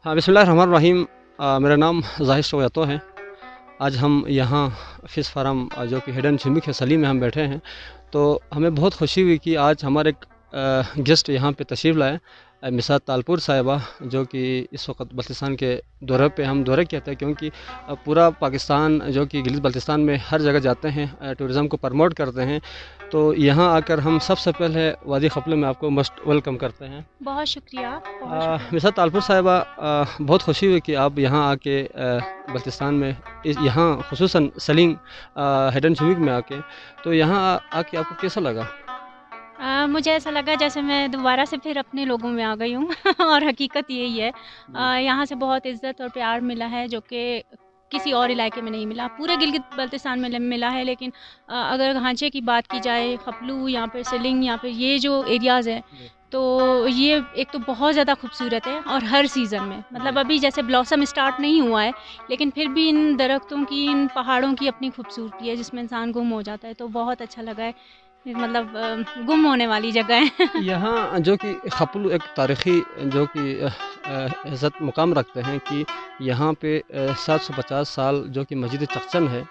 हाँ, बिस्मिल्लाहिर्रहमानिर्रहीम। मेरा नाम ज़ाहिर शोयतो है। आज हम यहाँ फ़िश फार्म जो कि हिडन स्विमिंग है सलीम में हम बैठे हैं। तो हमें बहुत खुशी हुई कि आज हमारे एक गेस्ट यहाँ पे तशरीफ़ लाए, मिसात तालपुर साहिबा, जो कि इस वक्त बल्तिस्तान के दौरे पे हम दौरे किए थे, क्योंकि पूरा पाकिस्तान जो कि गिलगित बल्तिस्तान में हर जगह जाते हैं, टूरिज़म को प्रमोट करते हैं। तो यहाँ आकर हम सबसे पहले वादी खपलू में आपको मस्ट वेलकम करते हैं। बहुत शुक्रिया, बहुत शुक्रिया। मिसात तालपुर साहिबा, बहुत खुशी हुई कि आप यहाँ आके बल्तिस्तान में यहाँ खुसूसन सलीम हिडन स्विमिंग में आके, तो यहाँ आके आपको कैसा लगा? मुझे ऐसा लगा जैसे मैं दोबारा से फिर अपने लोगों में आ गई हूँ और हकीकत यही है। यहाँ से बहुत इज़्ज़त और प्यार मिला है जो कि किसी और इलाके में नहीं मिला। पूरे गिलगित बल्तिस्तान में मिला है, लेकिन अगर ढांचे की बात की जाए, खपलू, यहाँ पे सिलिंग, यहाँ पे ये जो एरियाज़ हैं, तो ये एक तो बहुत ज़्यादा खूबसूरत है और हर सीज़न में, मतलब अभी जैसे ब्लॉसम स्टार्ट नहीं हुआ है, लेकिन फिर भी इन दरख्तों की, इन पहाड़ों की अपनी खूबसूरती है जिसमें इंसान गुम हो जाता है। तो बहुत अच्छा लगा है, मतलब गुम होने वाली जगह है। यहाँ जो कि खपलू एक तारीख़ी जो कि इज़्ज़त मुकाम रखते हैं कि यहाँ पे 750 साल जो कि मस्जिद चखचन है,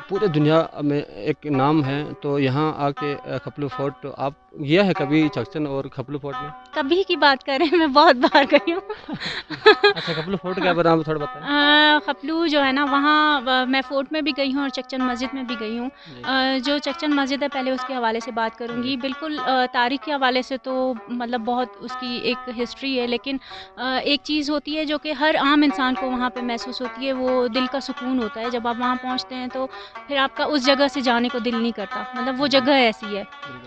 पूरे दुनिया में एक नाम है। तो यहाँ आके खपलू फोर्ट, आप गया है कभी चखचन और खपलू फोर्ट में? कभी की बात करें, मैं बहुत बार गई हूँ। अच्छा, खपलू फोर्ट के बारे में थोड़ा बताएं। खपलू जो है ना, वहाँ मैं फ़ोर्ट में भी गई हूँ और चखचन मस्जिद में भी गई हूँ। जो चखचन मस्जिद है, पहले उसके हवाले से बात करूँगी। बिल्कुल तारीख़ के हवाले से तो मतलब बहुत उसकी एक हिस्ट्री है, लेकिन एक चीज़ होती है जो कि हर आम इंसान को वहाँ पे महसूस होती है, वो दिल का सुकून होता है। जब आप वहाँ पहुँचते हैं तो फिर आपका उस जगह से जाने को दिल नहीं करता। मतलब वो जगह ऐसी है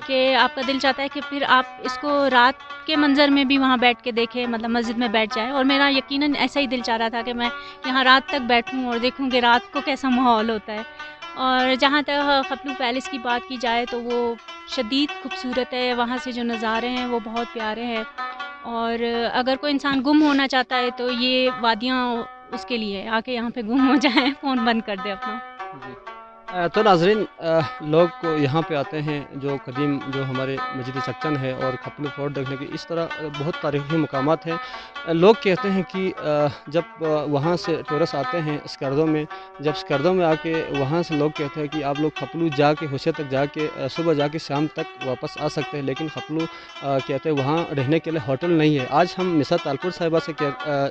कि आपका दिल चाहता है कि फिर आप इसको रात के मंज़र में भी वहाँ बैठ के देखें, मतलब मस्जिद में बैठ जाएँ। और मेरा यकीनन ऐसा ही दिल चाह रहा था कि मैं यहाँ रात तक बैठूँ और देखूँ कि रात को कैसा माहौल होता है। और जहाँ तक खपलू पैलेस की बात की जाए तो वो शदीद खूबसूरत है, वहाँ से जो नज़ारे हैं वो बहुत प्यारे हैं। और अगर कोई इंसान गुम होना चाहता है तो ये वादियाँ उसके लिए, आके यहाँ पे गुम हो जाए, फ़ोन बंद कर दे अपना। जी। तो नाज़रीन, लोग को यहाँ पे आते हैं जो कदीम जो हमारे मस्जिद चखचन है और खपलू फोर्ट देखने की, इस तरह बहुत तारीख़ी मकामात हैं। लोग कहते हैं कि जब वहाँ से टूरिस्ट आते हैं स्कर्दो में, जब स्कर्दो में आके वहाँ से लोग कहते हैं कि आप लोग खपलू जाके होशे तक जाके सुबह जाके शाम तक वापस आ सकते हैं, लेकिन खपलू कहते हैं वहाँ रहने के लिए होटल नहीं है। आज हम मिसात तालपुर साहिबा से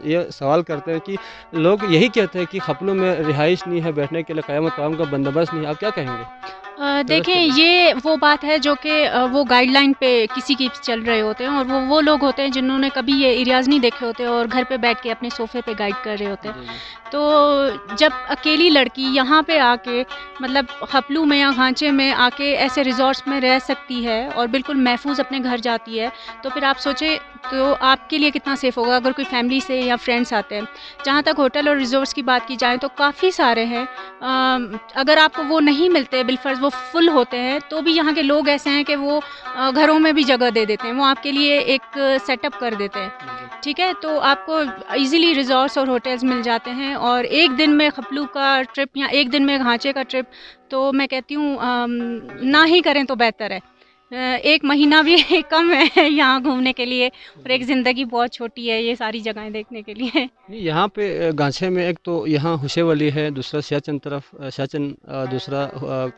ये सवाल करते हैं कि लोग यही कहते हैं कि खपलू में रिहाइश नहीं है, बैठने के लिए क़याम मक़ाम का बंदोबस्त नहीं है। आप क्या कहेंगे? देखें, ये वो बात है जो कि वो गाइडलाइन पे किसी की चल रहे होते हैं, और वो लोग होते हैं जिन्होंने कभी ये एरियाज़ नहीं देखे होते और घर पे बैठ के अपने सोफ़े पे गाइड कर रहे होते हैं। तो जब अकेली लड़की यहाँ पे आके, मतलब खपलू में या घांचे में आके ऐसे रिज़ॉर्ट्स में रह सकती है और बिल्कुल महफूज अपने घर जाती है, तो फिर आप सोचें तो आपके लिए कितना सेफ़ होगा अगर कोई फैमिली से या फ्रेंड्स आते हैं। जहाँ तक होटल और रिज़ॉर्ट्स की बात की जाए तो काफ़ी सारे हैं। अगर आपको वो नहीं मिलते, बिलफ़र्ज़ वो फुल होते हैं, तो भी यहाँ के लोग ऐसे हैं कि वो घरों में भी जगह दे देते हैं, वो आपके लिए एक सेटअप कर देते हैं। ठीक है, तो आपको ईज़िली रिज़ॉर्ट्स और होटल्स मिल जाते हैं। और एक दिन में खपलू का ट्रिप या एक दिन में घांचे का ट्रिप तो मैं कहती हूँ ना ही करें तो बेहतर है। एक महीना भी कम है यहाँ घूमने के लिए, और एक ज़िंदगी बहुत छोटी है ये सारी जगहें देखने के लिए। नहीं, यहाँ पे गांछे में एक तो यहाँ हुशे वाली है, दूसरा सियाचिन तरफ सियाचिन, दूसरा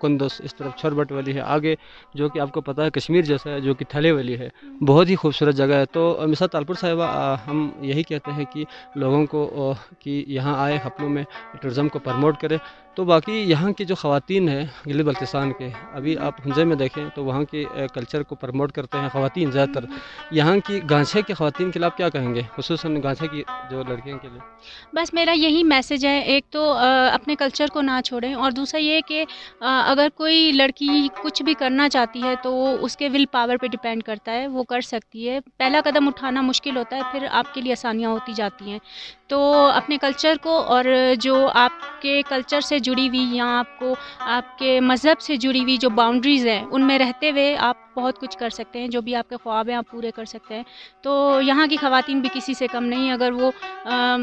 कुंदस, इस तरफ छोरबट वाली है, आगे जो कि आपको पता है कश्मीर जैसा है जो कि थले वाली है, बहुत ही खूबसूरत जगह है। तो मिसात तालपुर साहिबा, हम यही कहते हैं कि लोगों को कि यहाँ आए, खपलू में टूरिज़म को प्रमोट करें। तो बाकी यहाँ की जो ख़वातीन है गिलगित बल्तिस्तान के, अभी आप हुंज़े में देखें तो वहाँ के कल्चर को प्रमोट करते हैं ख़वातीन ज़्यादातर। यहाँ की गांछे की ख़वातीन के लिए आप क्या कहेंगे, खुसूसन गांछे की जो लड़कियों के लिए? बस मेरा यही मैसेज है, एक तो अपने कल्चर को ना छोड़ें, और दूसरा ये कि अगर कोई लड़की कुछ भी करना चाहती है तो उसके विल पावर पे डिपेंड करता है, वो कर सकती है। पहला कदम उठाना मुश्किल होता है, फिर आपके लिए आसानियाँ होती जाती हैं। तो अपने कल्चर को, और जो आपके कल्चर से जुड़ी हुई या आपको आपके मज़हब से जुड़ी हुई जो बाउंड्रीज़ हैं, उनमें रहते हुए आप बहुत कुछ कर सकते हैं, जो भी आपके ख्वाब हैं आप पूरे कर सकते हैं। तो यहाँ की ख़वातीन भी किसी से कम नहीं, अगर वो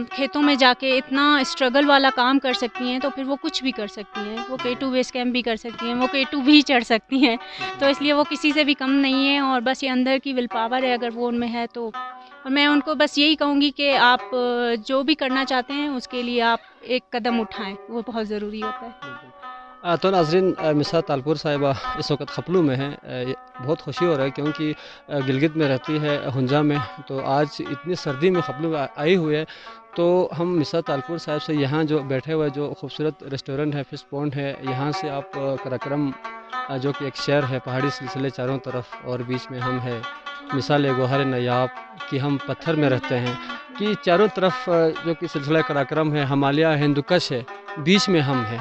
खेतों में जाके इतना स्ट्रगल वाला काम कर सकती हैं तो फिर वो कुछ भी कर सकती हैं। वो K2 बेस कैंप भी कर सकती हैं, वो K2 भी चढ़ सकती हैं। तो इसलिए वो किसी से भी कम नहीं है, और बस ये अंदर की विल पावर है, अगर वो उनमें है तो اور میں ان کو بس یہی کہوں گی کہ آپ جو بھی کرنا چاہتے ہیں اس کے لیے آپ ایک قدم اٹھائیں، وہ بہت ضروری ہوتا ہے۔ تو ناظرین، مسز طالپور صاحبہ اس وقت خپلو میں ہیں۔ بہت خوشی ہو رہا ہے کیونکہ گلگت میں رہتی ہے، ہنجا میں، تو آج اتنی سردی میں خپلو میں آئی ہوئی ہے، تو ہم مسز طالپور صاحب سے یہاں جو بیٹھے ہوئے جو خوبصورت ریسٹورنٹ ہے، فش پونڈ ہے، یہاں سے آپ کراکرم جو کہ ایک شہر ہے، پہاڑی سلسلے چاروں طرف، اور بیچ میں ہم ہے مثال گوہر نیاب کہ ہم پتھر میں رہتے ہیں، کہ چاروں طرف جو کہ سلسلہ کراکرم ہے، ہمالیہ ہندوکش ہے، بیچ میں ہم ہیں۔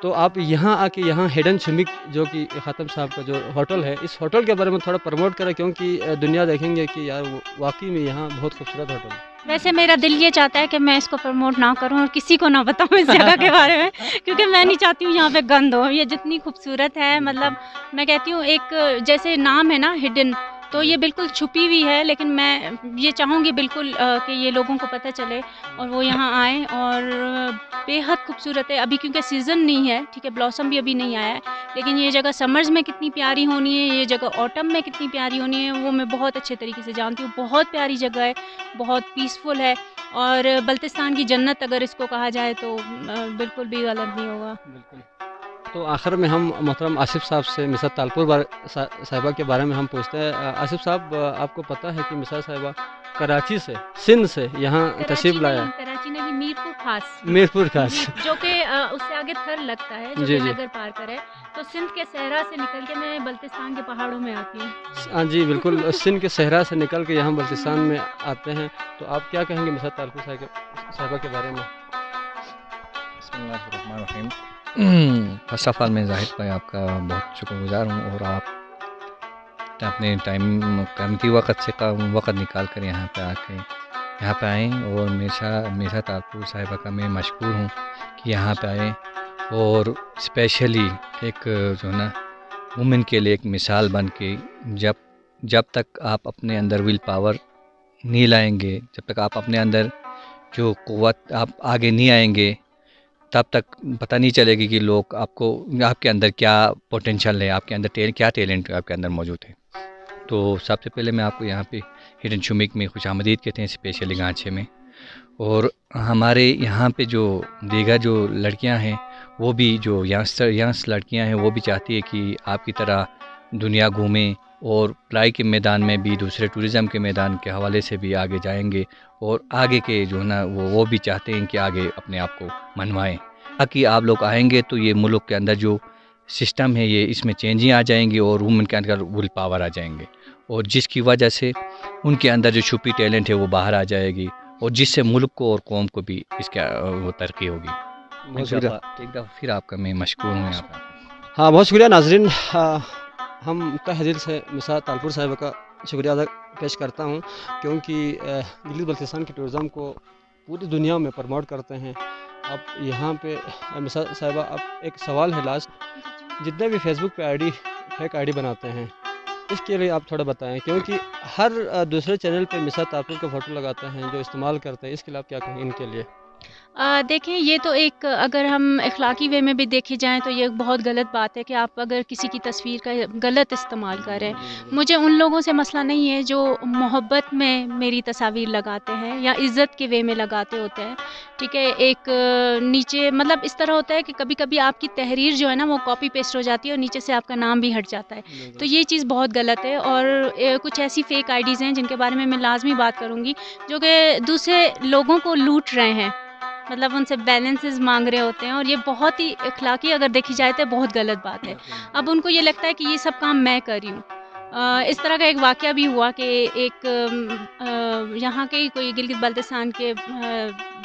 تو آپ یہاں آ کے یہاں ہڈن شمک جو کہ خاتم صاحب کا جو ہوٹل ہے، اس ہوٹل کے بارے میں تھوڑا پروموٹ کریں، کیونکہ دنیا دیکھیں گے کہ یار واقعی میں یہاں بہت خوبصورت ہوٹل ہے۔ ویسے میرا دل یہ چاہتا ہے کہ میں اس کو پروموٹ نہ کروں اور کسی کو نہ بتاؤں اس جگہ کے بارے میں، کیونکہ میں نہیں چاہتی ہوں یہاں پہ گند ہو۔ یہ جتنی خوبصورت ہے، مطلب میں کہتی ہوں ایک جیسے نام ہے نا ہڈن، تو یہ بالکل چھپی ہوئی ہے، لیکن میں یہ چاہوں گی بالکل کہ یہ لوگوں کو پتہ چلے اور وہ یہاں آئیں، اور بے حد خوبصورت ہے ابھی کیونکہ سیزن نہیں ہے، ٹھیک ہے، بلاسم بھی ابھی نہیں آیا ہے، لیکن یہ جگہ سمرز میں کتنی پیاری ہونی ہے، یہ جگہ آٹم میں کتنی پیاری ہونی ہے، وہ میں بہت اچھے طریقے سے جانتی ہوں۔ بہت پیاری جگہ ہے، بہت پیسفل ہے، اور بلتستان کی جنت اگر اس کو کہا جائے تو بالکل بھی غلط نہیں ہوگا۔ بالکل۔ تو آخر میں ہم محترم آصف صاحب سے مسز طالپور صاحبہ کے بارے میں ہم پوچھتے ہیں۔ آصف صاحب، آپ کو پتہ ہے کہ مسز صاحبہ کراچی سے، سندھ سے یہاں تشریف لایا؟ کراچی نہیں، میرپور خاص، میرپور خاص، جو کہ اس سے آگے تھر لگتا ہے، جو جی کہ جی نگر پار کر ہے، تو سندھ کے صحرا سے نکل کے میں بلتستان کے پہاڑوں میں آتی ہوں۔ ہاں جی بالکل، سندھ کے صحرا سے نکل کے یہاں بلتستان میں آتے ہیں، تو آپ کیا کہیں گے مسز طالپور صاحبہ کے بارے میں؟ بسم اللہ الرحمن الرحیم۔ فرسٹ آف آل میں زاہد بھائی آپ کا بہت شکر گزار ہوں، اور آپ اپنے قیمتی وقت سے وقت نکال کر یہاں پہ آ کے یہاں پہ آئیں، اور میرا طالپور صاحبہ کا میں مشکور ہوں کہ یہاں پہ آئیں، اور اسپیشلی ایک جو ہے نا وومن کے لیے ایک مثال بن کے، جب تک آپ اپنے اندر ول پاور نہیں لائیں گے، جب تک آپ اپنے اندر جو قوت آپ آگے نہیں آئیں گے، تب تک پتہ نہیں چلے گی کہ لوگ آپ کے اندر کیا پوٹینشیل ہے، آپ کے اندر کیا ٹیلنٹ آپ کے اندر موجود ہے۔ تو سب سے پہلے میں آپ کو یہاں پہ ہڈن شمک میں خوش آمدید کہتے ہیں، اسپیشلی گانچے میں، اور ہمارے یہاں پہ جو دیگر جو لڑکیاں ہیں، وہ بھی جو ینگس لڑکیاں ہیں، وہ بھی چاہتی ہے کہ آپ کی طرح دنیا گھومیں، اور پڑھائی کے میدان میں بھی، دوسرے ٹورزم کے میدان کے حوالے سے بھی آگے جائیں گے، اور آگے کے جو ہے نا وہ بھی چاہتے ہیں کہ آگے اپنے آپ کو منوائیں۔ تاکہ آپ لوگ آئیں گے تو یہ ملک کے اندر جو سسٹم ہے، یہ اس میں چینجیں آ جائیں گی، اور وومن کے اندر ول پاور آ جائیں گے، اور جس کی وجہ سے ان کے اندر جو چھپی ٹیلنٹ ہے وہ باہر آ جائے گی، اور جس سے ملک کو اور قوم کو بھی اس کا وہ ترقی ہوگی۔ بہت شکریہ، ایک دفعہ پھر آپ کا میں مشکور ہوں یہاں پہ۔ ہاں بہت شکریہ ناظرین، ہم تہ دل سے مسز طالپور صاحبہ کا شکریہ ادا پیش کرتا ہوں، کیونکہ گلگت بلتستان کے ٹورزم کو پوری دنیا میں پروموٹ کرتے ہیں۔ اب یہاں پہ مسز صاحبہ، اب ایک سوال ہے لاسٹ، جتنے بھی فیس بک پہ فیک آئی ڈی بناتے ہیں، اس کے لیے آپ تھوڑا بتائیں، کیونکہ ہر دوسرے چینل پہ مسز طالپور کا فوٹو لگاتے ہیں جو استعمال کرتے ہیں، اس کے لیے آپ کیا کہیں ان کے لیے؟ دیکھیں، یہ تو ایک اگر ہم اخلاقی وے میں بھی دیکھی جائیں تو یہ بہت غلط بات ہے کہ آپ اگر کسی کی تصویر کا غلط استعمال کریں۔ مجھے ان لوگوں سے مسئلہ نہیں ہے جو محبت میں میری تصاویر لگاتے ہیں یا عزت کے وے میں لگاتے ہوتے ہیں، ٹھیک ہے۔ ایک نیچے مطلب اس طرح ہوتا ہے کہ کبھی کبھی آپ کی تحریر جو ہے نا وہ کاپی پیسٹ ہو جاتی ہے اور نیچے سے آپ کا نام بھی ہٹ جاتا ہے، تو یہ چیز بہت غلط ہے۔ اور کچھ ایسی فیک آئی ڈیز ہیں جن کے بارے میں لازمی بات کروں گی، جو کہ دوسرے لوگوں کو لوٹ رہے ہیں، مطلب ان سے بیلنسز مانگ رہے ہوتے ہیں، اور یہ بہت ہی اخلاقی اگر دیکھی جائے تو بہت غلط بات ہے۔ اب ان کو یہ لگتا ہے کہ یہ سب کام میں کر رہی ہوں۔ اس طرح کا ایک واقعہ بھی ہوا کہ ایک یہاں کے کوئی گلگت بلتستان کے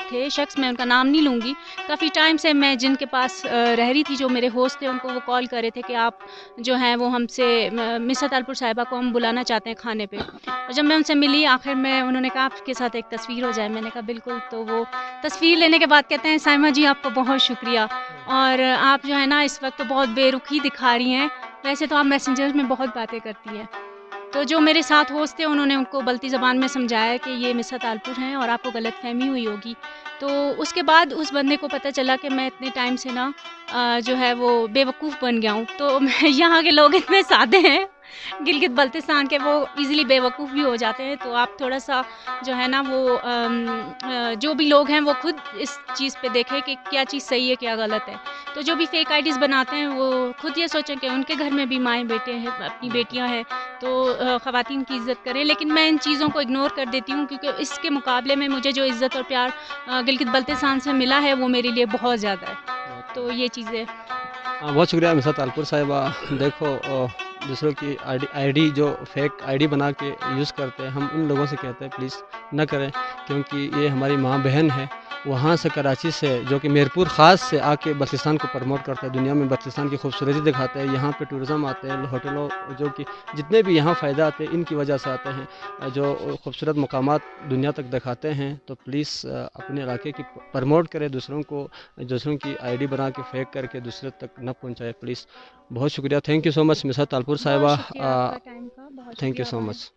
تھے شخص، میں ان کا نام نہیں لوں گی، کافی ٹائم سے میں جن کے پاس رہ رہی تھی، جو میرے ہوسٹ تھے، ان کو وہ کال کر رہے تھے کہ آپ جو ہیں وہ ہم سے مسز طالپور صاحبہ کو ہم بلانا چاہتے ہیں کھانے پہ، اور جب میں ان سے ملی آخر میں انہوں نے کہا آپ کے ساتھ ایک تصویر ہو جائے، میں نے کہا بالکل۔ تو وہ تصویر لینے کے بعد کہتے ہیں سائمہ جی آپ کو بہت شکریہ، اور آپ جو ہے نا اس وقت تو بہت بے رخی دکھا رہی ہیں، ویسے تو آپ میسنجر میں بہت باتیں کرتی ہیں۔ تو جو میرے ساتھ ہوسٹ تھے انہوں نے ان کو بلتی زبان میں سمجھایا کہ یہ مسز طالپور ہیں اور آپ کو غلط فہمی ہوئی ہوگی۔ تو اس کے بعد اس بندے کو پتہ چلا کہ میں اتنے ٹائم سے نا جو ہے وہ بے وقوف بن گیا ہوں۔ تو یہاں کے لوگ اتنے سادے ہیں गिलगित बल्तिस्तान के वो इजीली बेवकूफ़ भी हो जाते हैं। तो आप थोड़ा सा जो है ना वो जो भी लोग हैं वो खुद इस चीज़ पे देखें कि क्या चीज़ सही है क्या गलत है। तो जो भी फेक आईडीज़ बनाते हैं वो खुद ये सोचें कि उनके घर में भी माएँ बेटे हैं, अपनी बेटियां हैं, तो ख़वातीन की इज़्ज़त करें। लेकिन मैं इन चीज़ों को इग्नोर कर देती हूँ क्योंकि इसके मुकाबले में मुझे जो इज़्ज़त और प्यार गिलगित बल्तिस्तान से मिला है वो मेरे लिए बहुत ज़्यादा है। तो ये चीज़ें बहुत शुक्रिया मिसा तालपुर साहिबा। देखो दूसरों की आईडी जो फेक आईडी बना के यूज़ करते हैं, हम उन लोगों से कहते हैं प्लीज़ न करें, क्योंकि ये हमारी माँ बहन है। वहाँ से कराची से जो कि मीरपुर ख़ास से आके बल्तिस्तान को प्रमोट करता है, दुनिया में बल्तिस्तान की खूबसूरती दिखाता है। यहाँ पे टूरिज़म आते हैं, होटलों जो कि जितने भी यहाँ फ़ायदा आते हैं इनकी वजह से आते हैं, जो खूबसूरत मकामात दुनिया तक दिखाते हैं। तो प्लीज़ अपने इलाके की प्रमोट करें, दूसरों की आईडी बना के फेक करके दूसरे तक न पहुँचाए प्लीज़। बहुत शुक्रिया, थैंक यू सो मच मिसा तालपुर साहिबा, बहुत शुक्रिया आपका टाइम का, बहुत थैंक यू शुक्रिया सो भाई। मच।